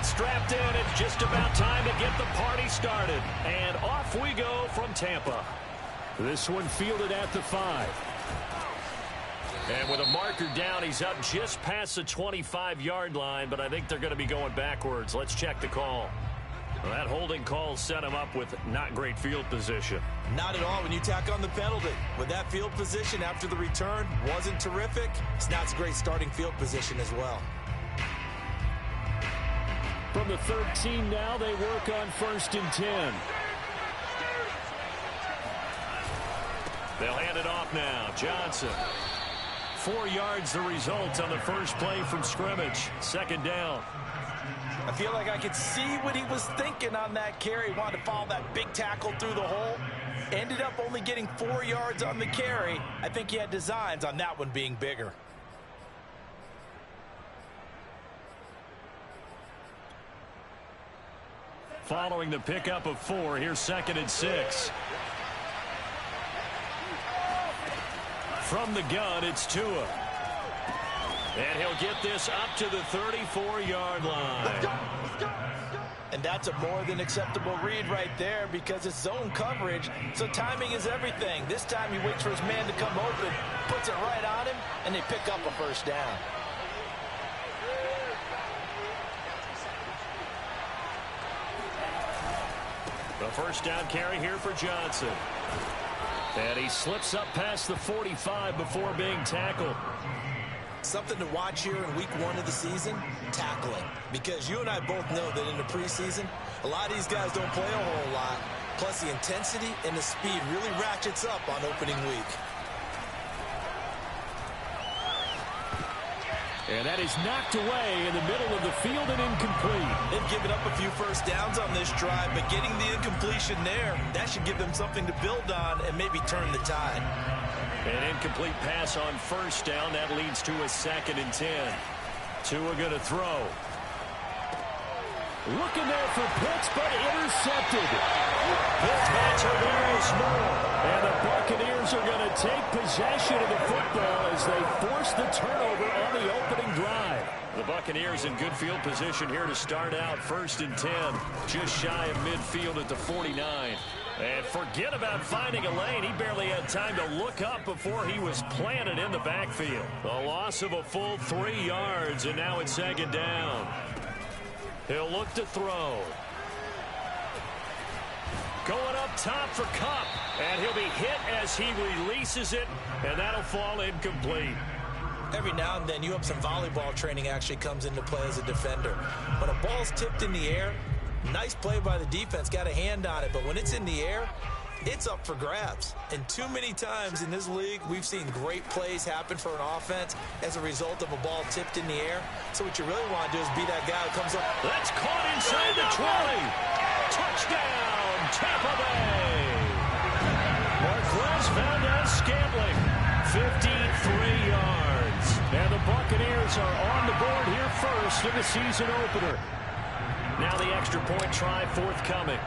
get strapped in. It's just about time to get the party started. And off we go from Tampa. This one fielded at the 5. And with a marker down, he's up just past the 25-yard line, but I think they're going to be going backwards. Let's check the call. Well, that holding call set him up with not great field position. Not at all when you tack on the penalty. With that field position after the return wasn't terrific, it's not a great starting field position as well. From the 13 now, they work on 1st and 10. They'll hand it off now. Johnson. 4 yards the result on the first play from scrimmage. 2nd down. I feel like I could see what he was thinking on that carry. Wanted to follow that big tackle through the hole. Ended up only getting 4 yards on the carry. I think he had designs on that one being bigger. Following the pickup of 4, here's 2nd and 6. From the gun, it's Tua. And he'll get this up to the 34-yard line. And that's a more than acceptable read right there because it's zone coverage, so timing is everything. This time he waits for his man to come open, puts it right on him, and they pick up a 1st down. The 1st down carry here for Johnson. And he slips up past the 45 before being tackled. Something to watch here in week 1 of the season, tackling. Because you and I both know that in the preseason, a lot of these guys don't play a whole lot. Plus the intensity and the speed really ratchets up on opening week. And that is knocked away in the middle of the field and incomplete. They've given up a few 1st downs on this drive, but getting the incompletion there, that should give them something to build on and maybe turn the tide. An incomplete pass on 1st down. That leads to a 2nd and 10. Tua going to throw. Looking there for Pitts, but intercepted. The catcher there is more. And the Buccaneers are going to take possession of the football as they force the turnover on the opening drive. The Buccaneers in good field position here to start out. 1st and 10. Just shy of midfield at the 49. And forget about finding a lane. He barely had time to look up before he was planted in the backfield. A loss of a full 3 yards, and now it's 2nd down. He'll look to throw. Going up top for Kupp. And he'll be hit as he releases it, and that'll fall incomplete. Every now and then, you have some volleyball training actually comes into play as a defender. When a ball's tipped in the air, nice play by the defense, got a hand on it, but when it's in the air, it's up for grabs. And too many times in this league, we've seen great plays happen for an offense as a result of a ball tipped in the air. So what you really want to do is be that guy who comes up. That's caught inside the 20. Touchdown, Tampa Bay. Marquez found out Scantling. 53 yards. And the Buccaneers are on the board here first in the season opener. Now the extra point try forthcoming.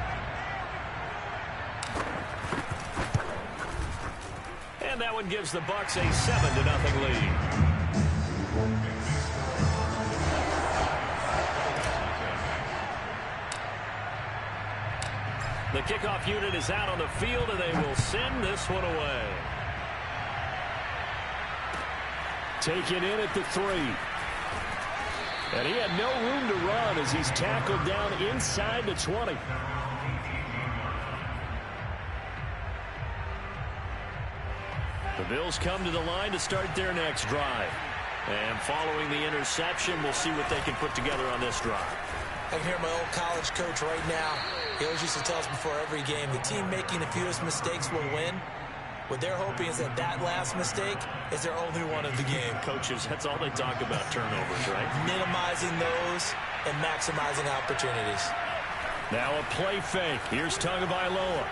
And that one gives the Bucs a 7-0 lead. The kickoff unit is out on the field, and they will send this one away. Taken in at the 3. And he had no room to run as he's tackled down inside the 20. The Bills come to the line to start their next drive. And following the interception, we'll see what they can put together on this drive. I can hear my old college coach right now. He always used to tell us before every game, the team making the fewest mistakes will win. What they're hoping is that that last mistake is their only one of the game. Coaches, that's all they talk about, turnovers, right? Minimizing those and maximizing opportunities. Now a play fake. Here's Tagovailoa.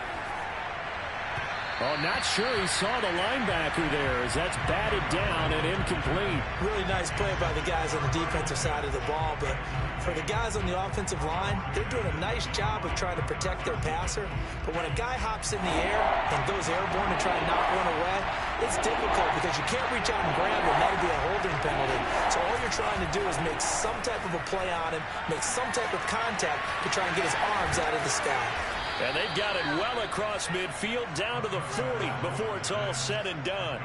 Oh, not sure he saw the linebacker there as that's batted down and incomplete. Really nice play by the guys on the defensive side of the ball, but for the guys on the offensive line, they're doing a nice job of trying to protect their passer. But when a guy hops in the air and goes airborne to try and knock one away, it's difficult because you can't reach out and grab him. That would be a holding penalty. So all you're they're trying to do is make some type of a play on him, make some type of contact to try and get his arms out of the sky. And they've got it well across midfield down to the 40 before it's all said and done.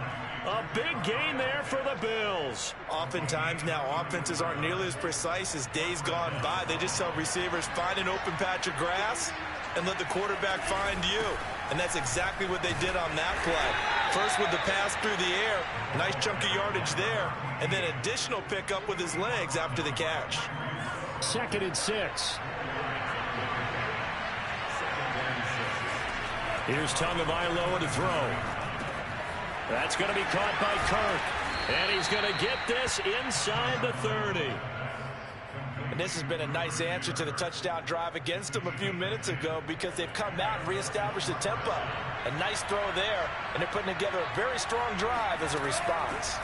A big gain there for the Bills. Oftentimes now, offenses aren't nearly as precise as days gone by. They just tell receivers, find an open patch of grass and let the quarterback find you. And that's exactly what they did on that play. First with the pass through the air, nice chunk of yardage there, and then additional pickup with his legs after the catch. 2nd and 6. Here's Tagovailoa to throw. That's going to be caught by Kirk. And he's going to get this inside the 30. And this has been a nice answer to the touchdown drive against them a few minutes ago because they've come out and reestablished the tempo. A nice throw there, and they're putting together a very strong drive as a response.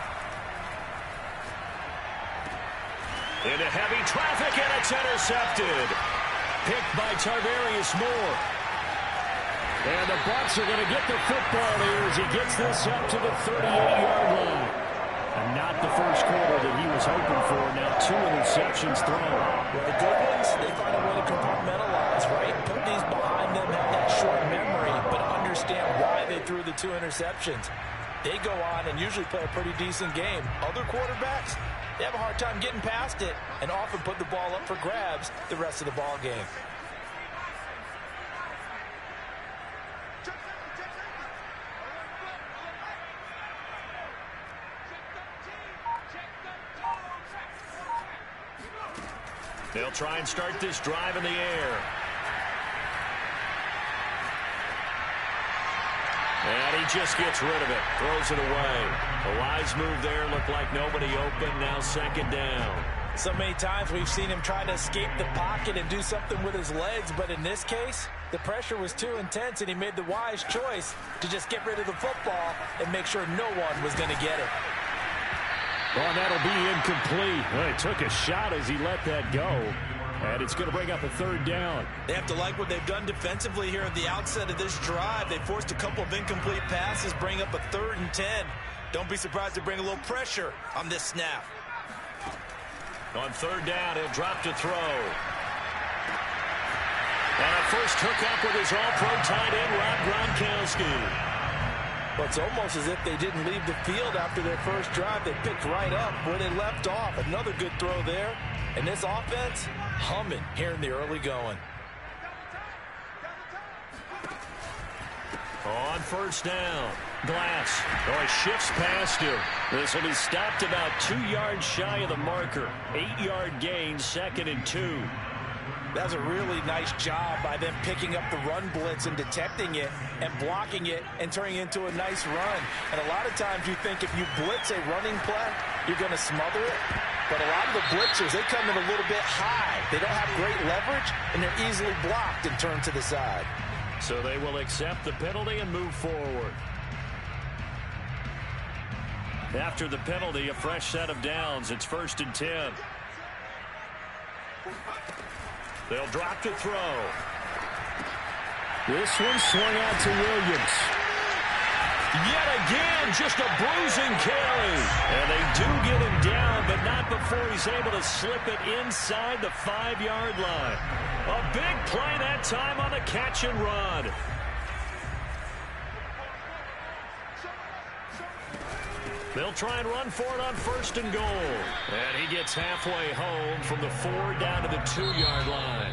Into heavy traffic, and it's intercepted. Picked by Tarvarius Moore. And the Bucs are going to get the football here as he gets this up to the 38-yard line. And not the first quarter that he was hoping for. Now 2 interceptions thrown. Well, the good ones, they find a way to compartmentalize, right? Put these behind them, have that short memory, but understand why they threw the 2 interceptions. They go on and usually play a pretty decent game. Other quarterbacks, they have a hard time getting past it and often put the ball up for grabs the rest of the ball game. They'll try and start this drive in the air. And he just gets rid of it. Throws it away. A wise move there. Looked like nobody open. Now 2nd down. So many times we've seen him try to escape the pocket and do something with his legs. But in this case, the pressure was too intense, and he made the wise choice to just get rid of the football and make sure no one was going to get it. Well, and that'll be incomplete. Well, he took a shot as he let that go. And it's going to bring up a 3rd down. They have to like what they've done defensively here at the outset of this drive. They forced a couple of incomplete passes, bring up a 3rd and 10. Don't be surprised to bring a little pressure on this snap. On 3rd down, he'll drop to throw. And a first hookup with his all-pro tight end, Rob Gronkowski. But it's almost as if they didn't leave the field after their first drive. They picked right up where they left off. Another good throw there. And this offense, humming here in the early going. On 1st down, Glass. Oh, he shifts past him. This will be stopped about 2 yards shy of the marker. 8-yard gain, 2nd and 2. That was a really nice job by them picking up the run blitz and detecting it and blocking it and turning it into a nice run. And a lot of times you think if you blitz a running play, you're going to smother it. But a lot of the blitzers, they come in a little bit high. They don't have great leverage, and they're easily blocked and turned to the side. So they will accept the penalty and move forward. After the penalty, a fresh set of downs. It's 1st and 10. They'll drop to throw. This one swung out to Williams. Yet again, just a bruising carry. And they do get him down, but not before he's able to slip it inside the 5-yard line. A big play that time on the catch and run. They'll try and run for it on 1st and goal. And he gets halfway home from the 4 down to the 2-yard line.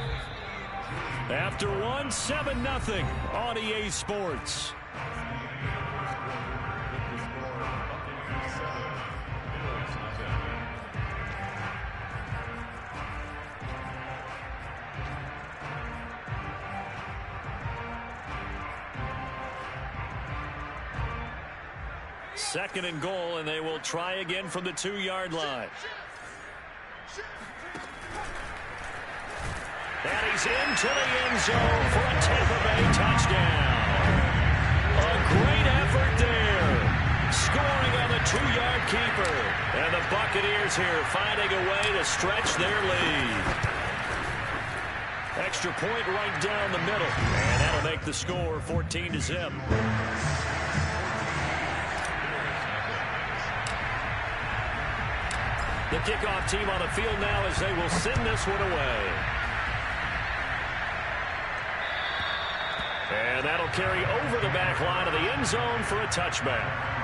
After one, 7-0 on EA Sports. Second and goal, and they will try again from the 2-yard line. And he's into the end zone for a Tampa Bay touchdown. A great effort there. Scoring on the 2-yard keeper. And the Buccaneers here finding a way to stretch their lead. Extra point right down the middle. And that'll make the score 14-0. The kickoff team on the field now as they will send this one away. And that'll carry over the back line of the end zone for a touchback.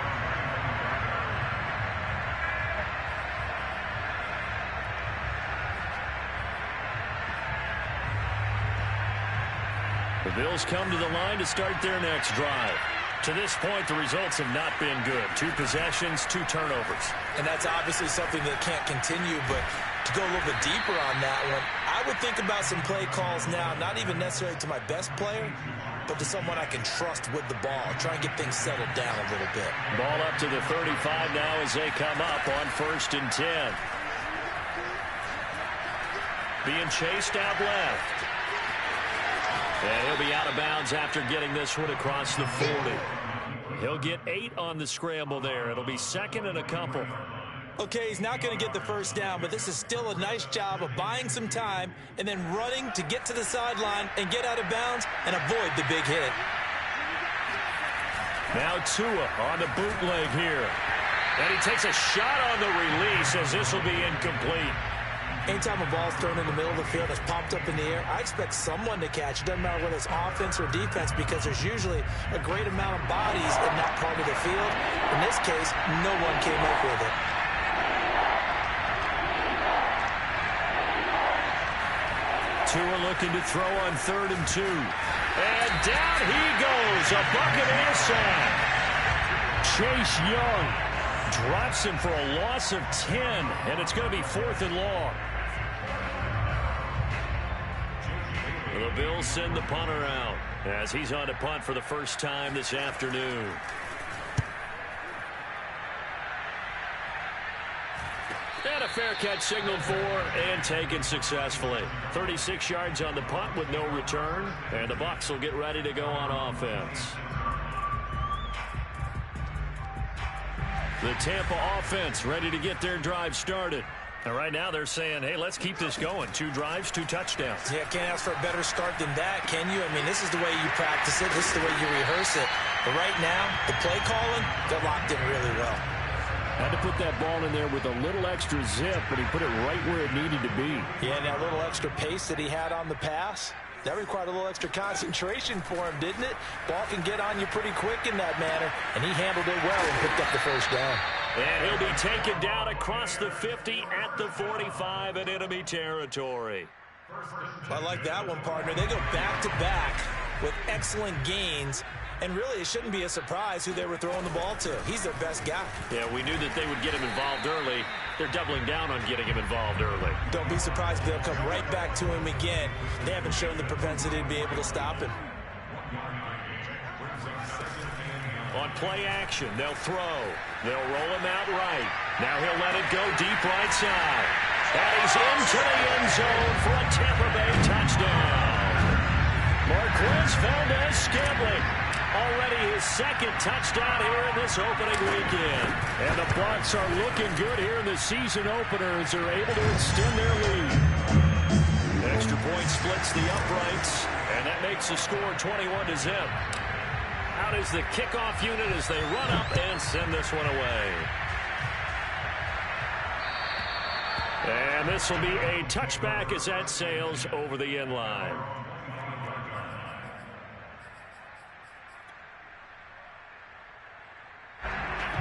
The Bills come to the line to start their next drive. To this point, the results have not been good. 2 possessions, 2 turnovers. And that's obviously something that can't continue, but to go a little bit deeper on that one, I would think about some play calls now, not even necessarily to my best player, but to someone I can trust with the ball. Try and get things settled down a little bit. Ball up to the 35 now as they come up on 1st and 10. Being chased out left. And he'll be out of bounds after getting this one across the 40. He'll get 8 on the scramble there. It'll be 2nd and a couple. Okay, he's not going to get the first down, but this is still a nice job of buying some time and then running to get to the sideline and get out of bounds and avoid the big hit. Now Tua on the bootleg here. And he takes a shot on the release as this will be incomplete. Anytime a ball's thrown in the middle of the field, it's popped up in the air, I expect someone to catch it. Doesn't matter whether it's offense or defense, because there's usually a great amount of bodies in that part of the field. In this case, no one came up with it. Tua looking to throw on 3rd and 2. And down he goes. A Buccaneer sack. Chase Young drops him for a loss of 10. And it's going to be 4th and long. The Bills send the punter out as he's on to punt for the first time this afternoon. And a fair catch signaled for and taken successfully. 36 yards on the punt with no return. And the Bucs will get ready to go on offense. The Tampa offense ready to get their drive started. And right now they're saying, hey, let's keep this going. 2 drives, 2 touchdowns. Yeah, can't ask for a better start than that, can you? I mean, this is the way you practice it. This is the way you rehearse it. But right now, the play calling, they're locked in really well. Had to put that ball in there with a little extra zip, but he put it right where it needed to be. Yeah, and that little extra pace that he had on the pass, that required a little extra concentration for him, didn't it? Ball can get on you pretty quick in that manner, and he handled it well and picked up the first down. And he'll be taken down across the 50 at the 45 in enemy territory. I like that one, partner. They go back-to-back with excellent gains. And really, it shouldn't be a surprise who they were throwing the ball to. He's their best guy. Yeah, we knew that they would get him involved early. They're doubling down on getting him involved early. Don't be surprised if they'll come right back to him again. They haven't shown the propensity to be able to stop him. On play action, they'll throw. They'll roll him out right. Now he'll let it go deep right side. And he's into the end zone for a Tampa Bay touchdown. Marquez Valdez-Scantling. Already his 2nd touchdown here in this opening weekend. And the Bucs are looking good here in the season opener as they're able to extend their lead. Extra point splits the uprights, and that makes the score 21-0. Out is the kickoff unit as they run up and send this one away. And this will be a touchback as that sails over the end line.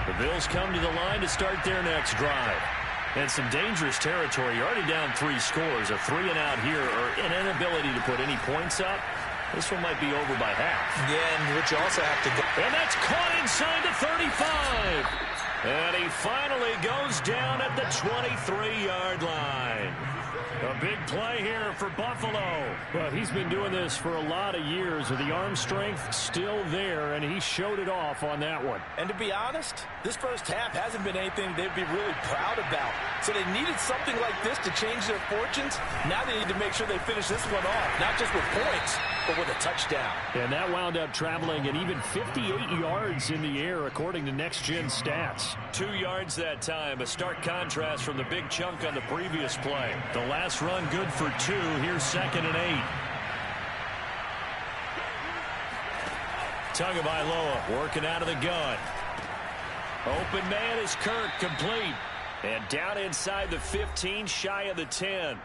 The Bills come to the line to start their next drive. And some dangerous territory. You're already down 3 scores. A 3-and-out here or an inability to put any points up. This one might be over by half. Yeah, and which you also have to go. And that's caught inside the 35. And he finally goes down at the 23-yard line. A big play here for Buffalo. Well, he's been doing this for a lot of years, with the arm strength still there, and he showed it off on that one. And to be honest, this first half hasn't been anything they'd be really proud about. So they needed something like this to change their fortunes. Now they need to make sure they finish this one off, not just with points, but with a touchdown. And that wound up traveling an even 58 yards in the air, according to next-gen stats. 2 yards that time, a stark contrast from the big chunk on the previous play. The last run good for 2. Here's 2nd and 8. Tagovailoa working out of the gun. Open man is Kirk, complete. And down inside the 15, shy of the 10.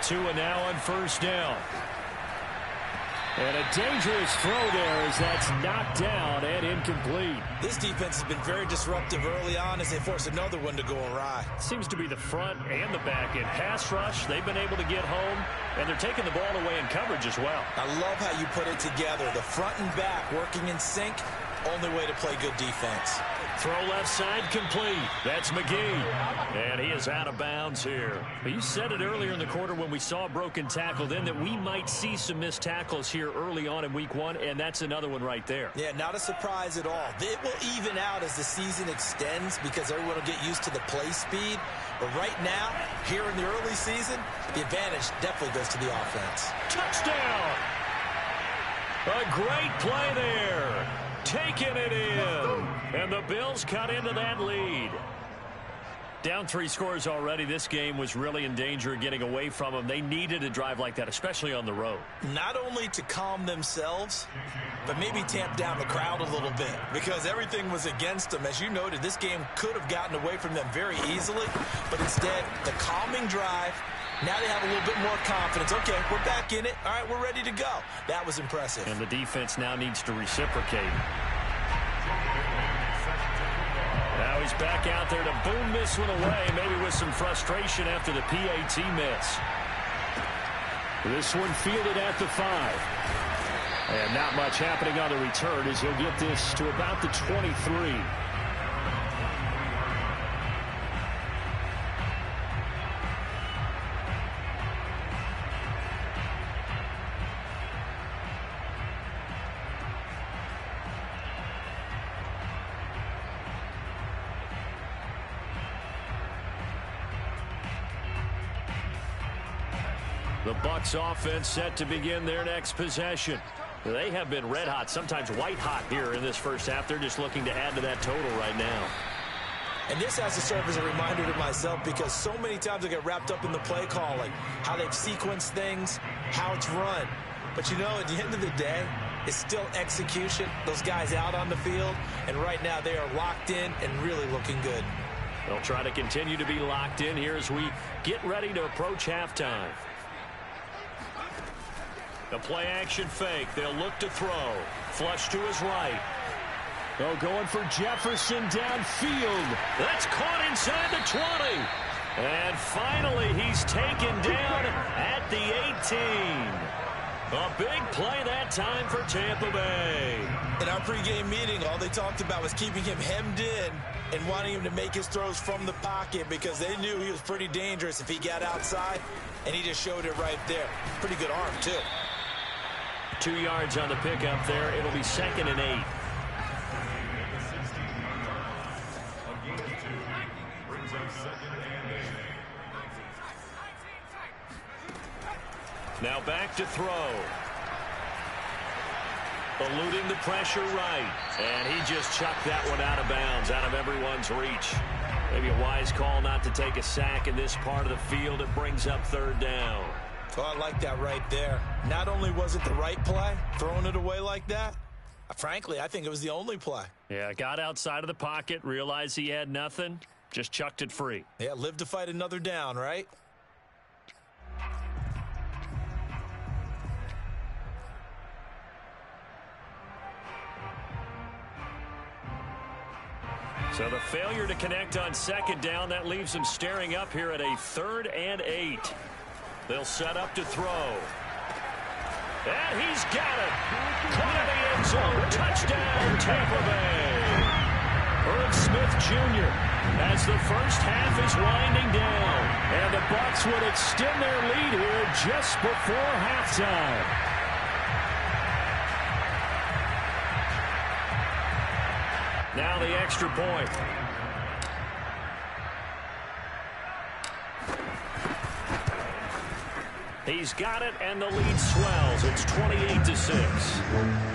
Tua now on first down. And a dangerous throw there as that's knocked down and incomplete. This defense has been very disruptive early on as they force another one to go awry. Seems to be the front and the back end. Pass rush, they've been able to get home, and they're taking the ball away in coverage as well. I love how you put it together. The front and back working in sync. Only way to play good defense. Throw left side complete. That's McGee. And he is out of bounds here. But you said it earlier in the quarter when we saw a broken tackle then that we might see some missed tackles here early on in week 1, and that's another one right there. Yeah, not a surprise at all. It will even out as the season extends because everyone will get used to the play speed. But right now, here in the early season, the advantage definitely goes to the offense. Touchdown! A great play there. Taking it in. And the Bills cut into that lead. Down 3 scores already. This game was really in danger of getting away from them. They needed a drive like that, especially on the road. Not only to calm themselves, but maybe tamp down the crowd a little bit because everything was against them. As you noted, this game could have gotten away from them very easily, but instead, the calming drive. Now they have a little bit more confidence. Okay, we're back in it. All right, we're ready to go. That was impressive. And the defense now needs to reciprocate. Now he's back out there to boom this one away, maybe with some frustration after the PAT miss. This one fielded at the 5. And not much happening on the return as he'll get this to about the 23. The Bucs offense set to begin their next possession. They have been red hot, sometimes white hot here in this first half. They're just looking to add to that total right now. And this has to serve as a reminder to myself because so many times I get wrapped up in the play calling, how they've sequenced things, how it's run. But you know, at the end of the day, it's still execution. Those guys out on the field, and right now they are locked in and really looking good. They'll try to continue to be locked in here as we get ready to approach halftime. The play action fake. They'll look to throw. Flush to his right. Oh, going for Jefferson downfield. That's caught inside the 20. And finally, he's taken down at the 18. A big play that time for Tampa Bay. In our pregame meeting, all they talked about was keeping him hemmed in and wanting him to make his throws from the pocket because they knew he was pretty dangerous if he got outside, and he just showed it right there. Pretty good arm, too. 2 yards on the pickup there. It'll be 2nd and 8. Now back to throw. Eluding the pressure right. And he just chucked that one out of bounds, out of everyone's reach. Maybe a wise call not to take a sack in this part of the field. It brings up 3rd down. Oh, I like that right there. Not only was it the right play, throwing it away like that, frankly, I think it was the only play. Yeah, got outside of the pocket, realized he had nothing, just chucked it free. Yeah, live to fight another down, right? So the failure to connect on 2nd down, that leaves him staring up here at a 3rd and 8. They'll set up to throw. And he's got it. Caught in the end zone. Touchdown, Tampa Bay. Irv Smith Jr. as the first half is winding down. And the Bucs would extend their lead here just before halftime. Now the extra point. He's got it, and the lead swells. It's 28-6.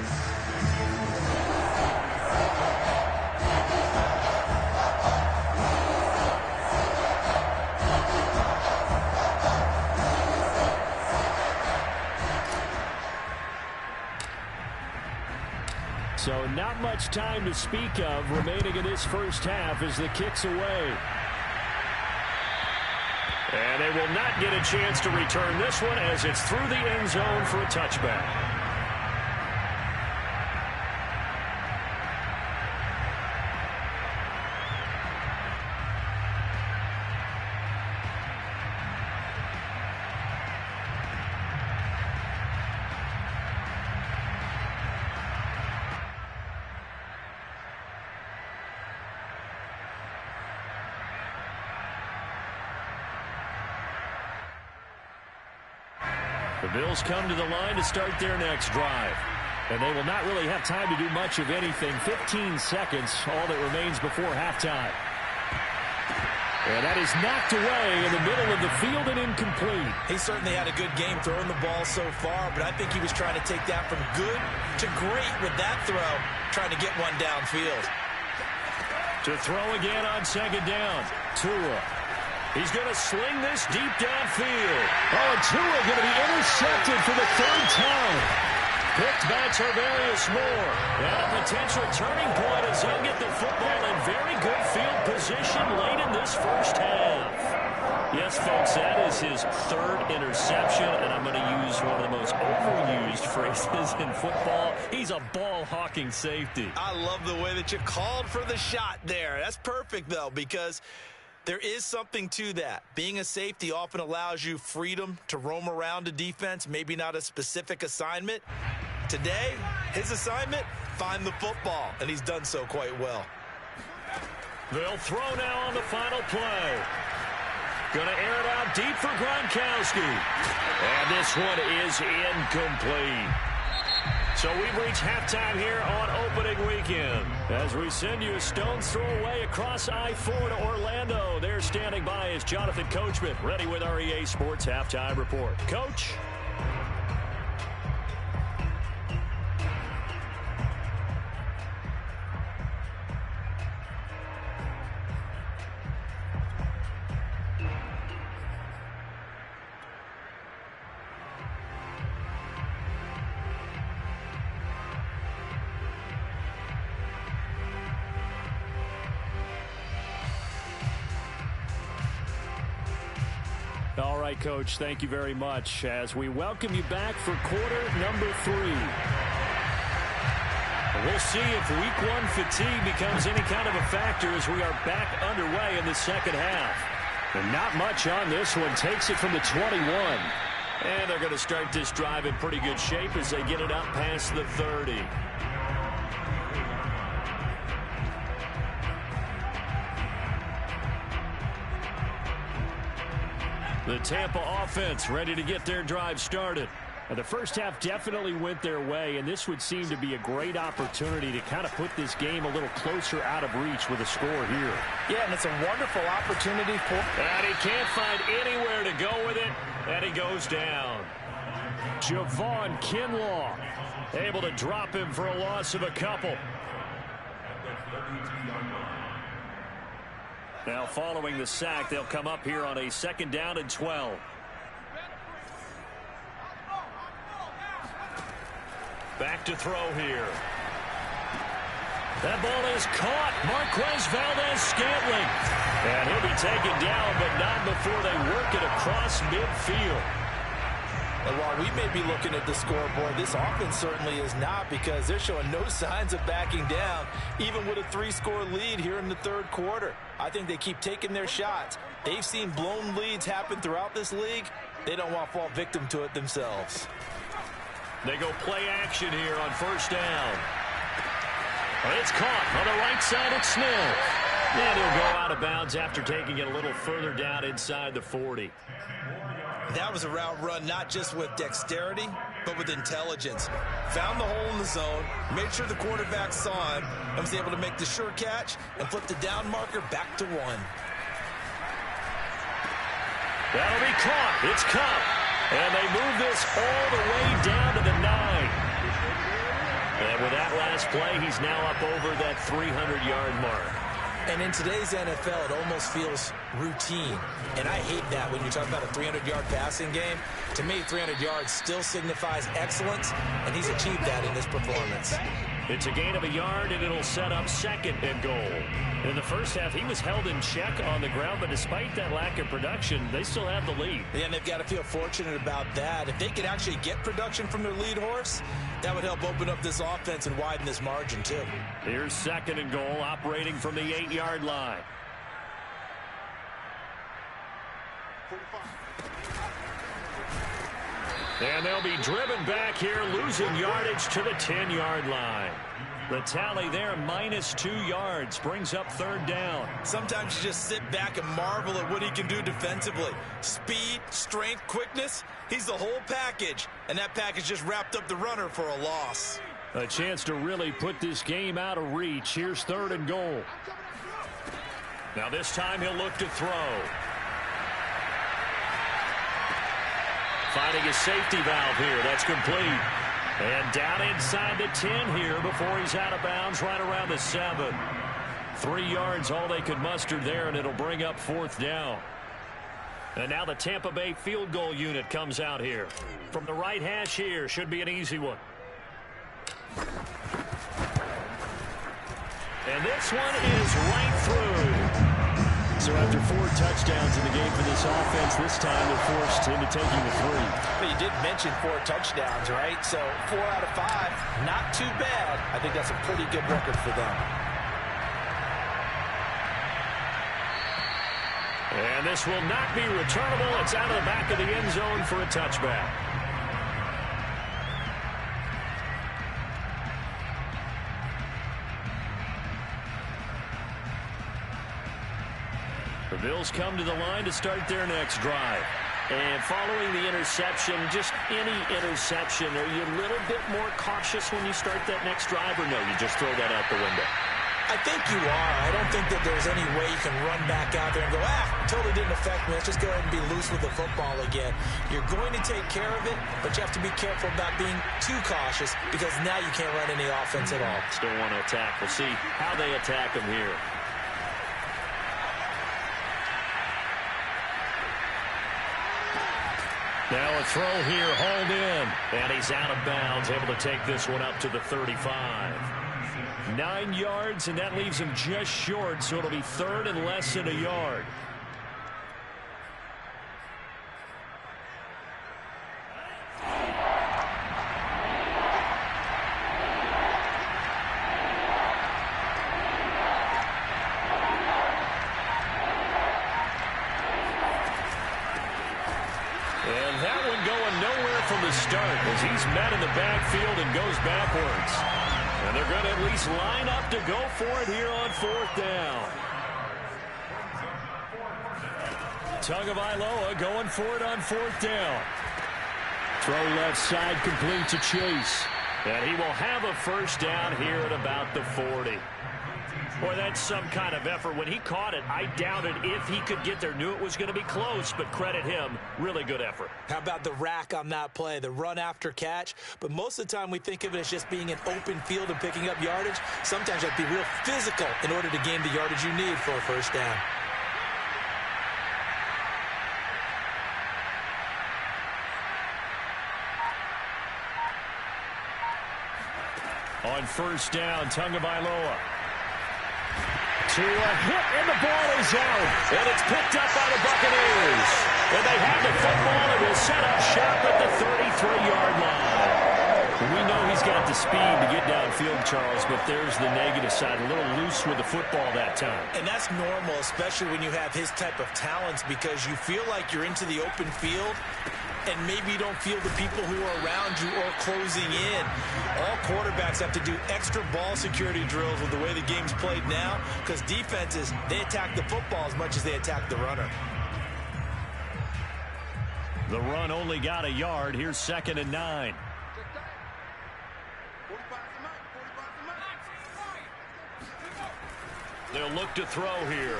So not much time to speak of remaining in this first half as the kick's away. And they will not get a chance to return this one as it's through the end zone for a touchback. The Bills come to the line to start their next drive. And they will not really have time to do much of anything. 15 seconds, all that remains before halftime. And that is knocked away in the middle of the field and incomplete. He certainly had a good game throwing the ball so far, but I think he was trying to take that from good to great with that throw, trying to get one downfield. To throw again on second down. Tua. He's going to sling this deep downfield. Oh, and Tua going to be intercepted for the third time. Picked by Tarvarius Moore. And a potential turning point as he'll get the football in very good field position late in this first half. Yes, folks, that is his third interception, and I'm going to use one of the most overused phrases in football. He's a ball-hawking safety. I love the way that you called for the shot there. That's perfect, though, because there is something to that. Being a safety often allows you freedom to roam around a defense, maybe not a specific assignment. Today, his assignment, find the football, and he's done so quite well. They'll throw now on the final play. Going to air it out deep for Gronkowski. And this one is incomplete. So we've reached halftime here on opening weekend. As we send you a stone's throw away across I-4 to Orlando. There standing by is Jonathan Coachman, ready with our EA Sports Halftime Report. Coach. All right, Coach, thank you very much as we welcome you back for quarter number 3. We'll see if week 1 fatigue becomes any kind of a factor as we are back underway in the second half. And not much on this one. Takes it from the 21. And they're going to start this drive in pretty good shape as they get it up past the 30. The Tampa offense ready to get their drive started. And the first half definitely went their way, and this would seem to be a great opportunity to kind of put this game a little closer out of reach with a score here. Yeah, and it's a wonderful opportunity for... And he can't find anywhere to go with it, and he goes down. Javon Kinlaw able to drop him for a loss of a couple. Now following the sack, they'll come up here on a 2nd down and 12. Back to throw here. That ball is caught. Marquez Valdes-Scantling. And he'll be taken down, but not before they work it across midfield. And while we may be looking at the scoreboard, this offense certainly is not, because they're showing no signs of backing down, even with a 3-score lead here in the third quarter. I think they keep taking their shots. They've seen blown leads happen throughout this league. They don't want to fall victim to it themselves. They go play action here on 1st down. It's caught on the right side at Smith. And he'll go out of bounds after taking it a little further down inside the 40. That was a route run not just with dexterity, but with intelligence. Found the hole in the zone, made sure the quarterback saw him, and was able to make the sure catch and flip the down marker back to 1. That'll be caught. It's Cup. And they move this all the way down to the 9. And with that last play, he's now up over that 300-yard mark. And in today's NFL, it almost feels routine. And I hate that when you talk about a 300-yard passing game. To me, 300 yards still signifies excellence, and he's achieved that in this performance. It's a gain of a yard, and it'll set up 2nd and goal. In the first half, he was held in check on the ground, but despite that lack of production, they still have the lead. Yeah, and they've got to feel fortunate about that. If they could actually get production from their lead horse, that would help open up this offense and widen this margin, too. Here's 2nd and goal, operating from the 8-yard line. And they'll be driven back here, losing yardage to the 10-yard line. The tally there, -2 yards, brings up 3rd down. Sometimes you just sit back and marvel at what he can do defensively. Speed, strength, quickness, he's the whole package. And that package just wrapped up the runner for a loss. A chance to really put this game out of reach. Here's 3rd and goal. Now this time he'll look to throw. Finding his safety valve here. That's complete. And down inside the 10 here before he's out of bounds, right around the 7. 3 yards, all they could muster there, and it'll bring up 4th down. And now the Tampa Bay field goal unit comes out here. From the right hash here, should be an easy one. And this one is right through. So after 4 touchdowns in the game for this offense, this time they're forced into taking the 3. But you did mention 4 touchdowns, right? So 4 out of 5, not too bad. I think that's a pretty good record for them. And this will not be returnable. It's out of the back of the end zone for a touchback. The Bills come to the line to start their next drive. And following the interception, just any interception, are you a little bit more cautious when you start that next drive, or no, you just throw that out the window? I think you are. I don't think that there's any way you can run back out there and go, totally didn't affect me. Let's just go ahead and be loose with the football again. You're going to take care of it, but you have to be careful about being too cautious because now you can't run any offense at all. Still want to attack. We'll see how they attack them here. Now a throw here, hauled in, and he's out of bounds, able to take this one up to the 35. 9 yards, and that leaves him just short, so it'll be 3rd and less than a yard. And that one going nowhere from the start as he's met in the backfield and goes backwards. And they're going to at least line up to go for it here on 4th down. Tagovailoa going for it on 4th down. Throw left side complete to Chase. And he will have a first down here at about the 40. Boy, that's some kind of effort. When he caught it, I doubted if he could get there. Knew it was going to be close, but credit him. Really good effort. How about the rack on that play, the run after catch? But most of the time we think of it as just being an open field and picking up yardage. Sometimes you have to be real physical in order to gain the yardage you need for a first down. On first down, Tagovailoa. To a hit, and the ball is out. And it's picked up by the Buccaneers. And they have the football and will set up shop at the 33-yard line. We know he's got the speed to get downfield, Charles, but there's the negative side. A little loose with the football that time. And that's normal, especially when you have his type of talents, because you feel like you're into the open field and maybe you don't feel the people who are around you or closing in. All quarterbacks have to do extra ball security drills with the way the game's played now, because defenses, they attack the football as much as they attack the runner. The run only got a yard. Here's 2nd and 9. They'll look to throw here.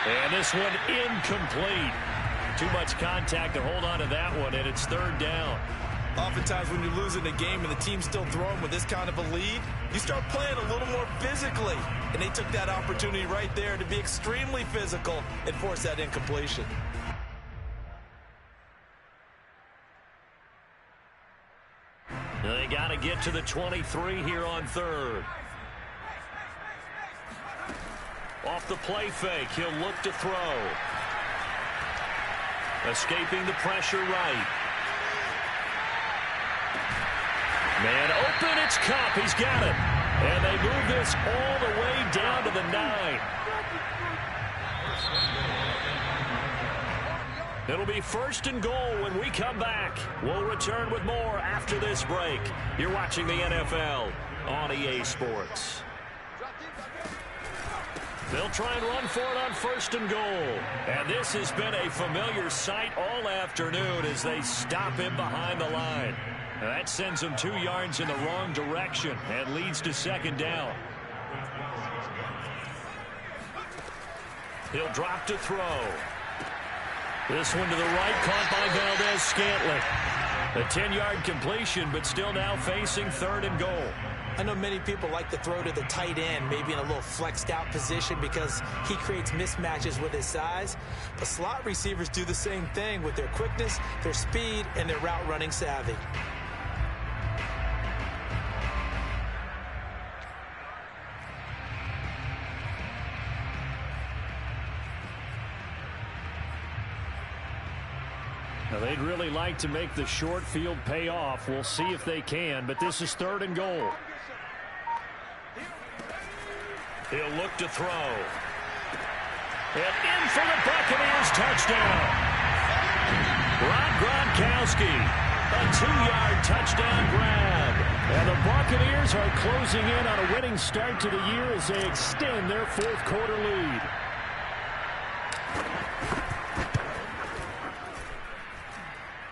And this one incomplete. Too much contact to hold on to that one, and it's 3rd down. Oftentimes when you're losing a game and the team's still throwing with this kind of a lead, you start playing a little more physically. And they took that opportunity right there to be extremely physical and force that incompletion. got to get to the 23 here on third. Off the play fake, he'll look to throw. Escaping the pressure right. Man open, it's Cup. He's got it. And they move this all the way down to the 9. It'll be first and goal when we come back. We'll return with more after this break. You're watching the NFL on EA Sports. They'll try and run for it on first and goal. And this has been a familiar sight all afternoon as they stop him behind the line. That sends him 2 yards in the wrong direction and leads to second down. He'll drop to throw. This one to the right, caught by Valdez-Scantling. A 10-yard completion, but still now facing third and goal. I know many people like to throw to the tight end, maybe in a little flexed out position because he creates mismatches with his size. But slot receivers do the same thing with their quickness, their speed, and their route running savvy. Now, they'd really like to make the short field pay off. We'll see if they can, but this is third and goal. He'll look to throw. And in for the Buccaneers touchdown. Rob Gronkowski, a 2-yard touchdown grab. And the Buccaneers are closing in on a winning start to the year as they extend their fourth quarter lead.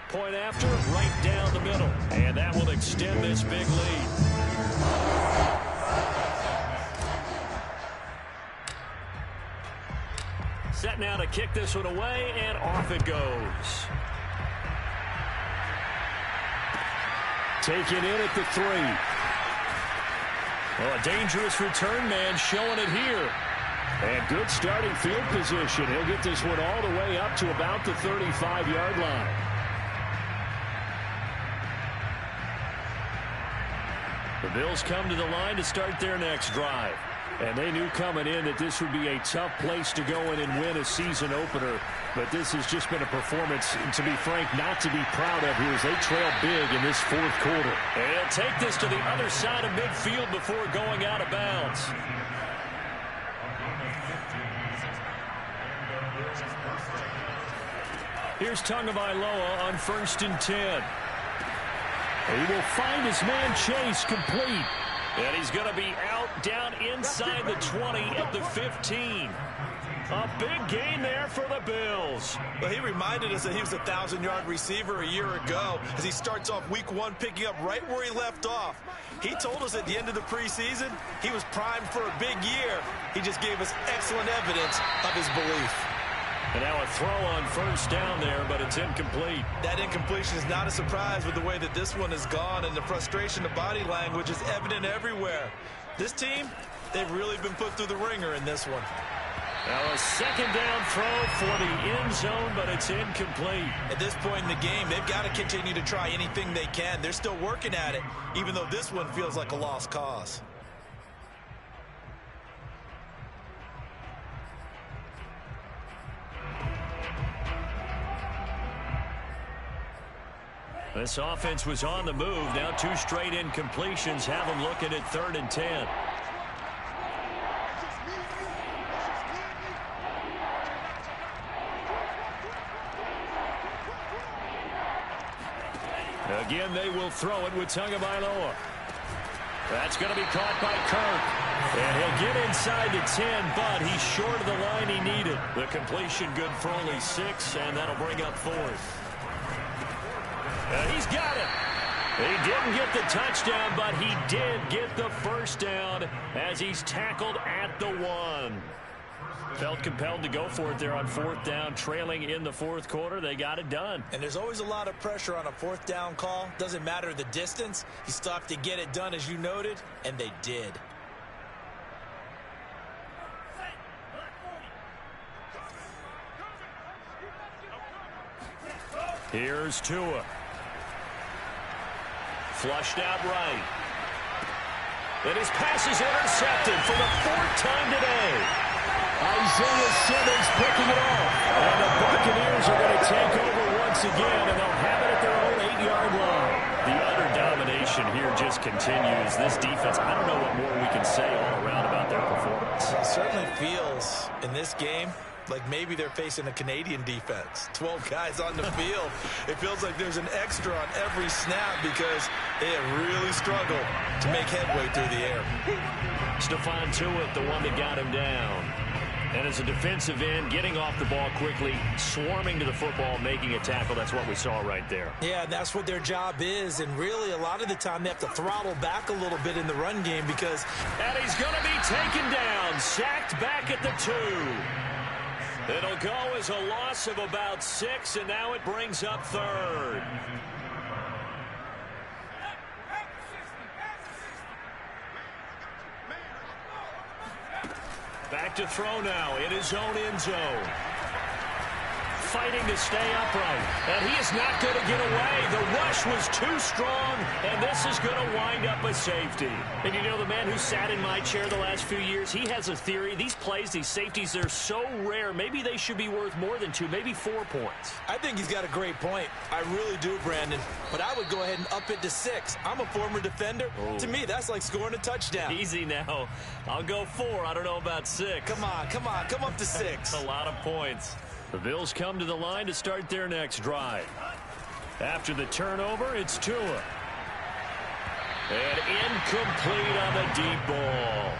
Point after, right down the middle. And that will extend this big lead. Set now to kick this one away, and off it goes. Taken in at the 3. Well, a dangerous return man showing it here. And good starting field position. He'll get this one all the way up to about the 35-yard line. The Bills come to the line to start their next drive. And they knew coming in that this would be a tough place to go in and win a season opener. But this has just been a performance, to be frank, not to be proud of here as they trail big in this fourth quarter. And he'll take this to the other side of midfield before going out of bounds. Here's Tagovailoa on 1st and 10. He will find his man Chase complete. And he's going to be out down inside the 20 at the 15. A big gain there for the Bills. Well, he reminded us that he was a 1,000-yard receiver a year ago as he starts off week 1 picking up right where he left off. He told us at the end of the preseason he was primed for a big year. He just gave us excellent evidence of his belief. And now a throw on 1st down there, but it's incomplete. That incompletion is not a surprise with the way that this one has gone, and the frustration, the body language is evident everywhere. This team, they've really been put through the ringer in this one. Now a 2nd down throw for the end zone, but it's incomplete. At this point in the game, they've got to continue to try anything they can. They're still working at it, even though this one feels like a lost cause. This offense was on the move. Now 2 straight incompletions have them looking at 3rd and 10. Again, they will throw it with Tagovailoa. That's going to be caught by Kirk. And he'll get inside the 10, but he's short of the line he needed. The completion good for only 6, and that'll bring up 4th. He's got it. He didn't get the touchdown, but he did get the 1st down as he's tackled at the 1. Felt compelled to go for it there on 4th down, trailing in the 4th quarter. They got it done. And there's always a lot of pressure on a 4th down call. Doesn't matter the distance. You still have to get it done, as you noted, and they did. Here's Tua. Flushed out right. And his pass is intercepted for the 4th time today. Isaiah Simmons picking it off. And the Buccaneers are going to take over once again, and they'll have it at their own 8-yard line. The utter domination here just continues. This defense, I don't know what more we can say all around about their performance. It certainly feels in this game like maybe they're facing a Canadian defense. 12 guys on the field. It feels like there's an extra on every snap because they have really struggled to make headway through the air. Stephon Tuitt, the one that got him down. And as a defensive end, getting off the ball quickly, swarming to the football, making a tackle, that's what we saw right there. Yeah, that's what their job is. And really, a lot of the time, they have to throttle back a little bit in the run game because... And he's going to be taken down, sacked back at the 2. It'll go as a loss of about 6, and now it brings up 3rd. Back to throw now in his own end zone. Fighting to stay upright, and he is not going to get away. The rush was too strong, and this is going to wind up a safety. And you know, the man who sat in my chair the last few years, he has a theory. These plays, these safeties, they're so rare. Maybe they should be worth more than 2, maybe 4 points. I think he's got a great point. I really do, Brandon. But I would go ahead and up it to 6. I'm a former defender. To me, that's like scoring a touchdown. Easy now. I'll go 4. I don't know about 6. Come on. Come up to 6. A lot of points. The Bills come to the line to start their next drive. After the turnover, it's Tua. And incomplete on the deep ball.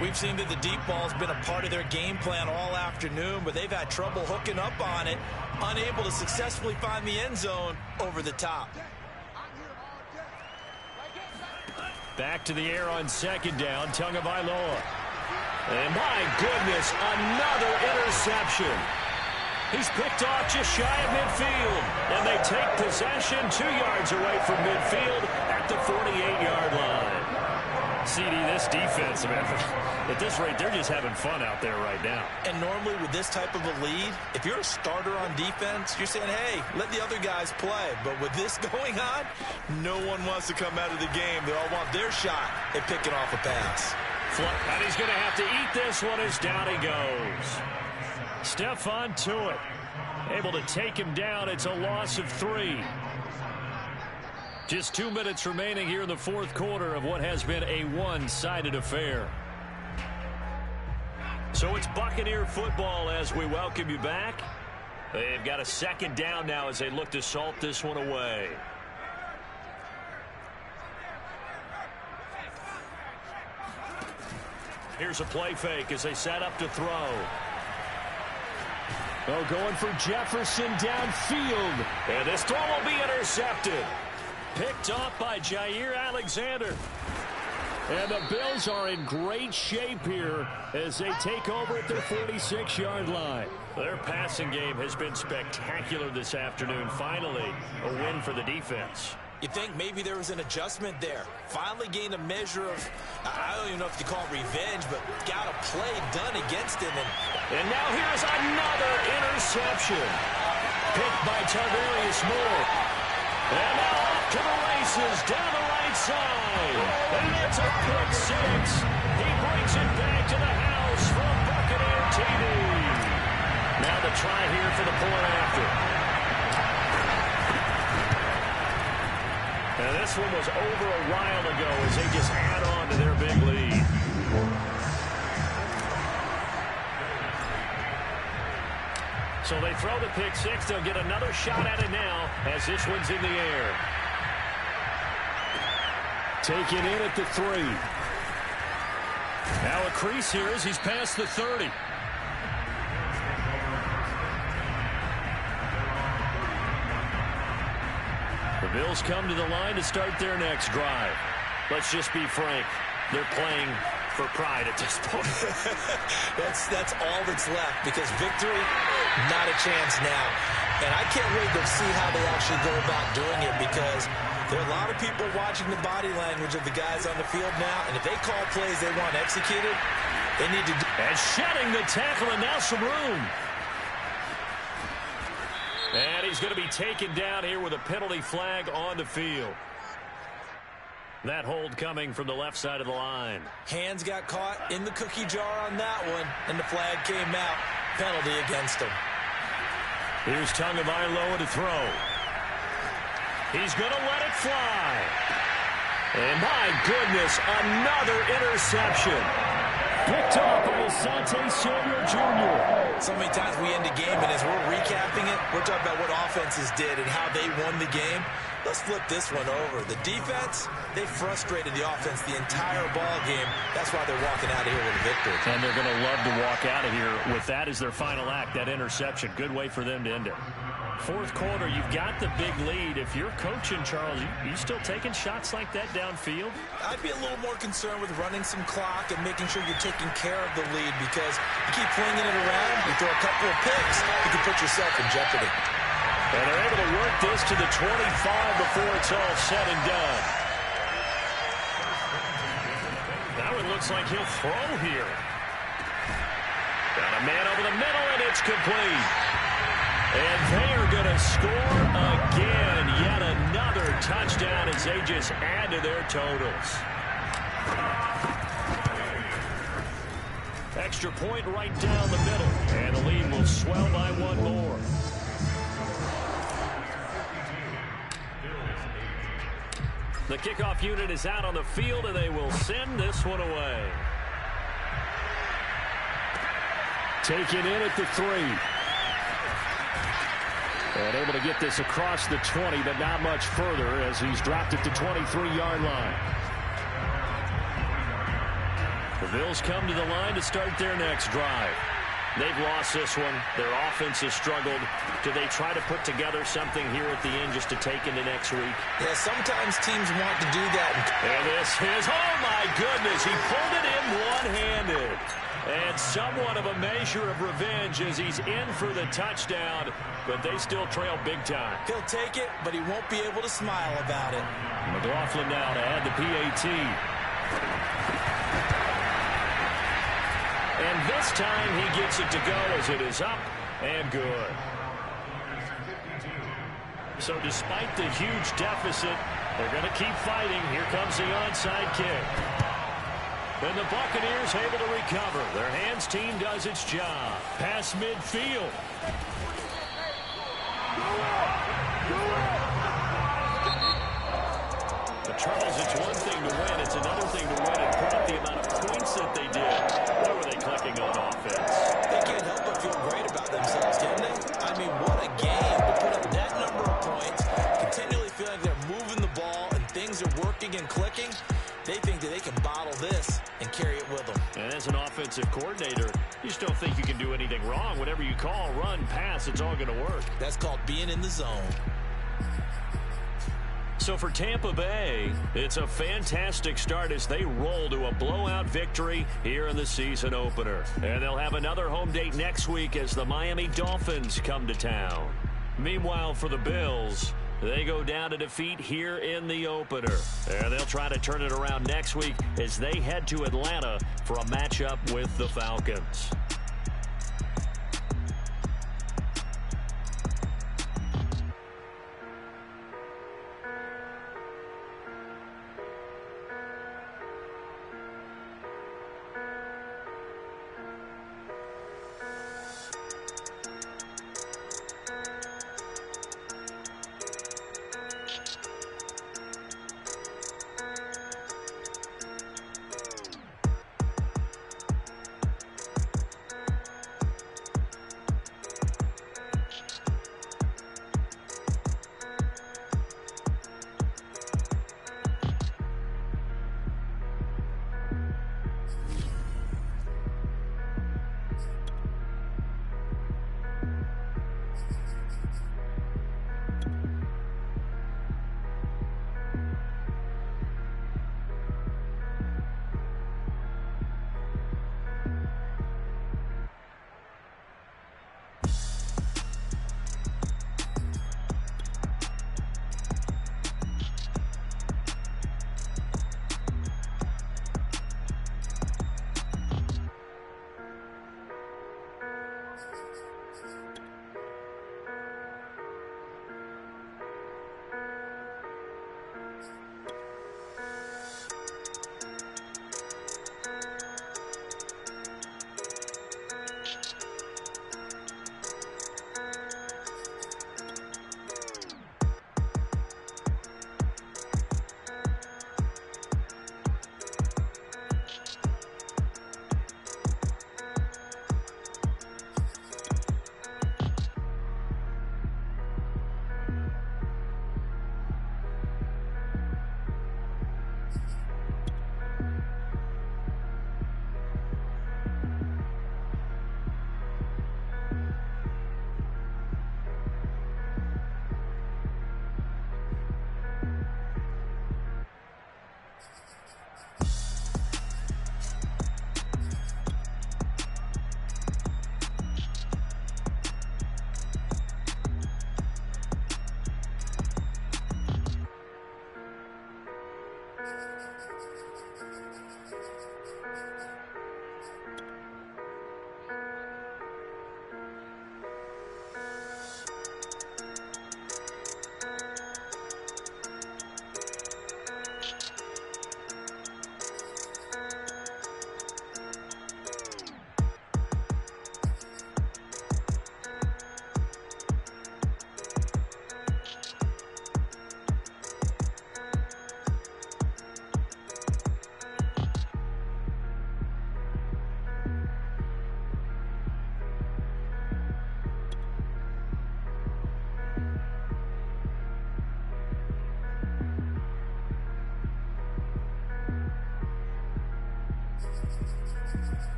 We've seen that the deep ball has been a part of their game plan all afternoon, but they've had trouble hooking up on it, unable to successfully find the end zone over the top. Back to the air on 2nd down, Tagovailoa. And my goodness, another interception. He's picked off just shy of midfield. And they take possession 2 yards away from midfield at the 48-yard line. CD, this defense, man, at this rate, they're just having fun out there right now. And normally with this type of a lead, if you're a starter on defense, you're saying, hey, let the other guys play. But with this going on, no one wants to come out of the game. They all want their shot at picking off a pass. And he's going to have to eat this one as down he goes. Stephon Tuitt able to take him down. It's a loss of 3. Just 2 minutes remaining here in the 4th quarter of what has been a one-sided affair. So it's Buccaneer football as we welcome you back. They've got a 2nd down now as they look to salt this one away. Here's a play fake as they set up to throw. Oh, going for Jefferson downfield. And this throw will be intercepted. Picked off by Jair Alexander. And the Bills are in great shape here as they take over at their 46-yard line. Their passing game has been spectacular this afternoon. Finally, a win for the defense. You think maybe there was an adjustment there. Finally gained a measure of, I don't even know if you call it revenge, but got a play done against him. And now here's another interception. Picked by Tarvarius Moore. And now off to the races down the right side. And it's a pick 6. He brings it back to the house from Buccaneer TV. Now the try here for the point after. And this one was over a while ago as they just add on to their big lead. So they throw the pick 6. They'll get another shot at it now as this one's in the air. Taken in at the 3. Now a crease here as he's past the 30. The Bills come to the line to start their next drive. Let's just be frank. They're playing for pride at this point. That's all that's left because victory, not a chance now. And I can't wait to see how they actually go about doing it because there are a lot of people watching the body language of the guys on the field now. And if they call plays they want executed, they need to do. And shedding the tackle and now some room. And he's going to be taken down here with a penalty flag on the field. That hold coming from the left side of the line. Hands got caught in the cookie jar on that one, and the flag came out. Penalty against him. Here's Tagovailoa to throw. He's going to let it fly. And my goodness, another interception. Picked off by Asante Samuel Jr. So many times we end a game, and as we're recapping it, we're talking about what offenses did and how they won the game. Let's flip this one over. The defense, they frustrated the offense the entire ball game. That's why they're walking out of here with a victory. And they're going to love to walk out of here with that as their final act, that interception. Good way for them to end it. Fourth quarter, you've got the big lead. If you're coaching, Charles, you still taking shots like that downfield? I'd be a little more concerned with running some clock and making sure you're taking care of the lead, because you keep flinging it around, you throw a couple of picks, you can put yourself in jeopardy. And they're able to work this to the 25 before it's all said and done. That one looks like he'll throw here. Got a man over the middle, and it's complete. And they are going to score again. Yet another touchdown as they just add to their totals. Extra point right down the middle. And the lead will swell by one more. The kickoff unit is out on the field, and they will send this one away. Taken in at the 3. And able to get this across the 20, but not much further as he's dropped at the 23-yard line. The Bills come to the line to start their next drive. They've lost this one. Their offense has struggled. Do they try to put together something here at the end just to take into next week? Yeah, sometimes teams want to do that. And this is, oh my goodness, he pulled it in one-handed. And somewhat of a measure of revenge as he's in for the touchdown, but they still trail big time. He'll take it, but he won't be able to smile about it. McLaughlin now to add the PAT. And this time he gets it to go as it is up and good. So despite the huge deficit, they're going to keep fighting. Here comes the onside kick. And the Buccaneers able to recover. Their hands team does its job. Pass midfield. But Charles, it's one thing to win. It's another thing to win and put up the amount of points that they did. Why were they clicking on offense? They can't help but feel great about themselves, can they? I mean, what a game to put up that number of points, continually feel like they're moving the ball and things are working and clicking. They think that they can bottle this and carry it with them. And as an offensive coordinator, you just don't think you can do anything wrong. Whatever you call, run, pass, it's all going to work. That's called being in the zone. So for Tampa Bay, it's a fantastic start as they roll to a blowout victory here in the season opener. And they'll have another home date next week as the Miami Dolphins come to town. Meanwhile, for the Bills, they go down to defeat here in the opener. And they'll try to turn it around next week as they head to Atlanta for a matchup with the Falcons.